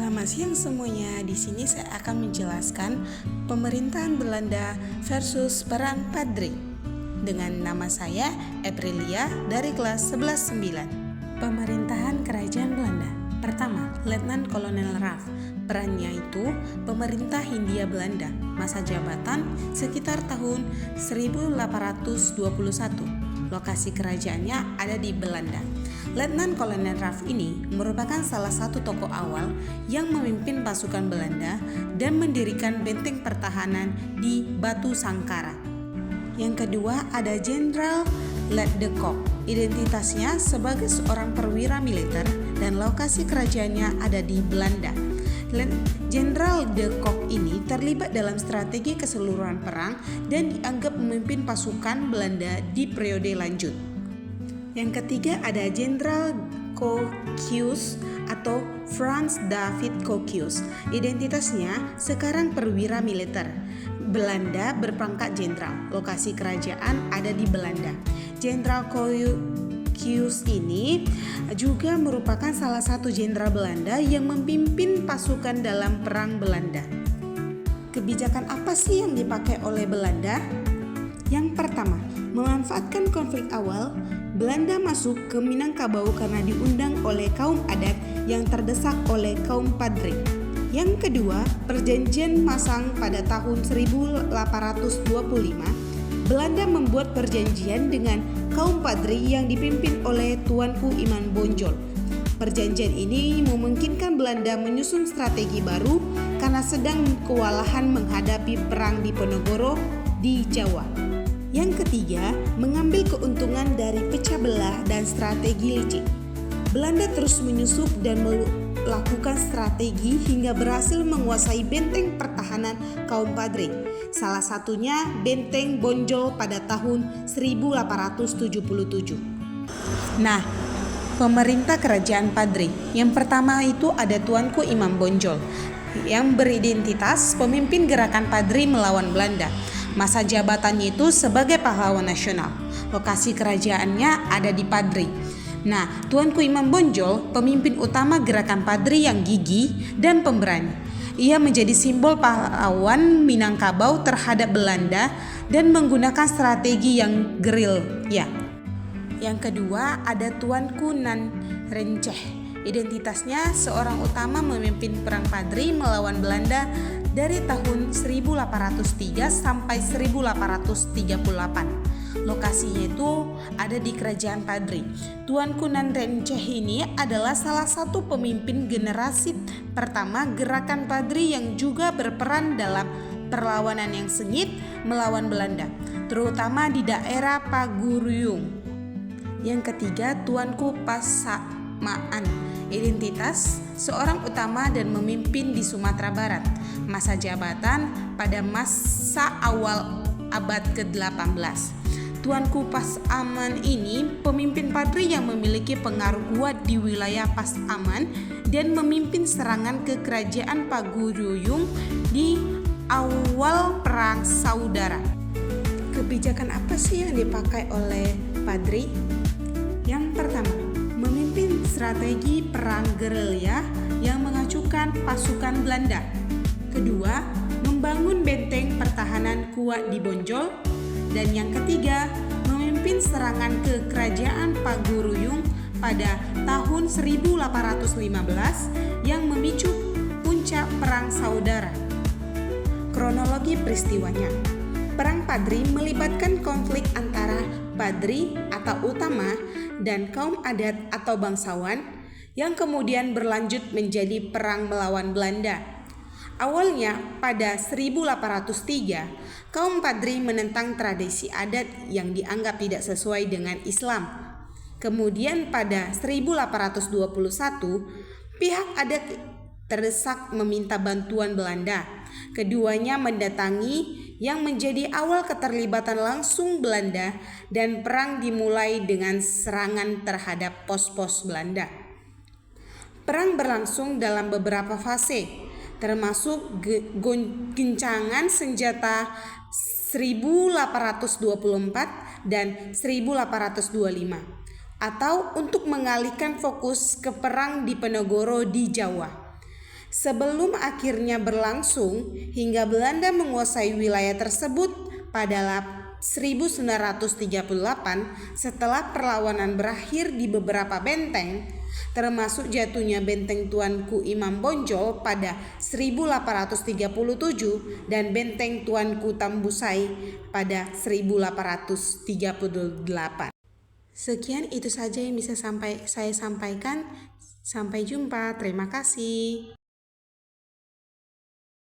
Selamat siang semuanya. Di sini saya akan menjelaskan pemerintahan Belanda versus Perang Padri. Dengan nama saya Aprilia dari kelas 11-9. Pemerintahan Kerajaan Belanda. Pertama, Letnan Kolonel Raff. Perannya itu pemerintah Hindia Belanda. Masa jabatan sekitar tahun 1821. Lokasi kerajaannya ada di Belanda. Letnan Kolonel Raff ini merupakan salah satu tokoh awal yang memimpin pasukan Belanda dan mendirikan benteng pertahanan di Batu Sangkara. Yang kedua ada Jenderal Let de Kock. Identitasnya sebagai seorang perwira militer dan lokasi kerajaannya ada di Belanda. Jenderal de Kock ini terlibat dalam strategi keseluruhan perang dan dianggap memimpin pasukan Belanda di periode lanjut. Yang ketiga ada Jenderal Kokius atau Frans David Kokius. Identitasnya sekarang perwira militer. Belanda berpangkat jenderal. Lokasi kerajaan ada di Belanda. Jenderal Kokius ini juga merupakan salah satu jenderal Belanda yang memimpin pasukan dalam perang Belanda. Kebijakan apa sih yang dipakai oleh Belanda? Yang pertama, memanfaatkan konflik awal, Belanda masuk ke Minangkabau karena diundang oleh kaum adat yang terdesak oleh kaum Padri. Yang kedua, perjanjian Masang pada tahun 1825, Belanda membuat perjanjian dengan kaum Padri yang dipimpin oleh Tuanku Imam Bonjol. Perjanjian ini memungkinkan Belanda menyusun strategi baru karena sedang kewalahan menghadapi perang Diponegoro di Jawa. Yang ketiga, mengambil keuntungan dari pecah belah dan strategi licik. Belanda terus menyusup dan melakukan strategi hingga berhasil menguasai benteng pertahanan kaum Padri. Salah satunya Benteng Bonjol pada tahun 1877. Nah, pemerintah kerajaan Padri. Yang pertama itu ada Tuanku Imam Bonjol yang beridentitas pemimpin gerakan Padri melawan Belanda. Masa jabatannya itu sebagai pahlawan nasional. Lokasi kerajaannya ada di Padri. Nah, Tuanku Imam Bonjol pemimpin utama gerakan Padri yang gigih dan pemberani. Ia menjadi simbol pahlawan Minangkabau terhadap Belanda dan menggunakan strategi yang gerilya. Yang kedua ada Tuanku Nan Renceh. Identitasnya seorang utama memimpin perang Padri melawan Belanda dari tahun 1803 sampai 1838. Lokasinya itu ada di Kerajaan Padri. Tuanku Nan Renceh ini adalah salah satu pemimpin generasi pertama gerakan Padri yang juga berperan dalam perlawanan yang sengit melawan Belanda, terutama di daerah Paguruyung. Yang ketiga, Tuanku Pasamaan. Identitas seorang utama dan memimpin di Sumatera Barat. Masa jabatan pada masa awal abad ke-18. Tuanku Pasaman ini pemimpin Padri yang memiliki pengaruh kuat di wilayah Pasaman dan memimpin serangan ke kerajaan Paguruyung di awal Perang Saudara. Kebijakan apa sih yang dipakai oleh Padri? Yang pertama, memimpin strategi perang gerilya yang mengacukan pasukan Belanda. Kedua, membangun benteng pertahanan kuat di Bonjol. Dan yang ketiga, memimpin serangan ke kerajaan Paguruyung pada tahun 1815 yang memicu puncak perang saudara. Kronologi peristiwanya. Perang Padri melibatkan konflik antara Padri atau utama dan kaum adat atau bangsawan yang kemudian berlanjut menjadi perang melawan Belanda. Awalnya pada 1803, kaum Padri menentang tradisi adat yang dianggap tidak sesuai dengan Islam. Kemudian pada 1821, pihak adat terdesak meminta bantuan Belanda. Keduanya mendatangi yang menjadi awal keterlibatan langsung Belanda dan perang dimulai dengan serangan terhadap pos-pos Belanda. Perang berlangsung dalam beberapa fase, termasuk goncangan senjata 1824 dan 1825, atau untuk mengalihkan fokus ke perang Diponegoro di Jawa. sebelum akhirnya berlangsung hingga Belanda menguasai wilayah tersebut pada 1938 setelah perlawanan berakhir di beberapa benteng, termasuk jatuhnya benteng Tuanku Imam Bonjol pada 1837 dan benteng Tuanku Tambusai pada 1838. Sekian itu saja yang bisa saya sampaikan. Sampai jumpa. Terima kasih.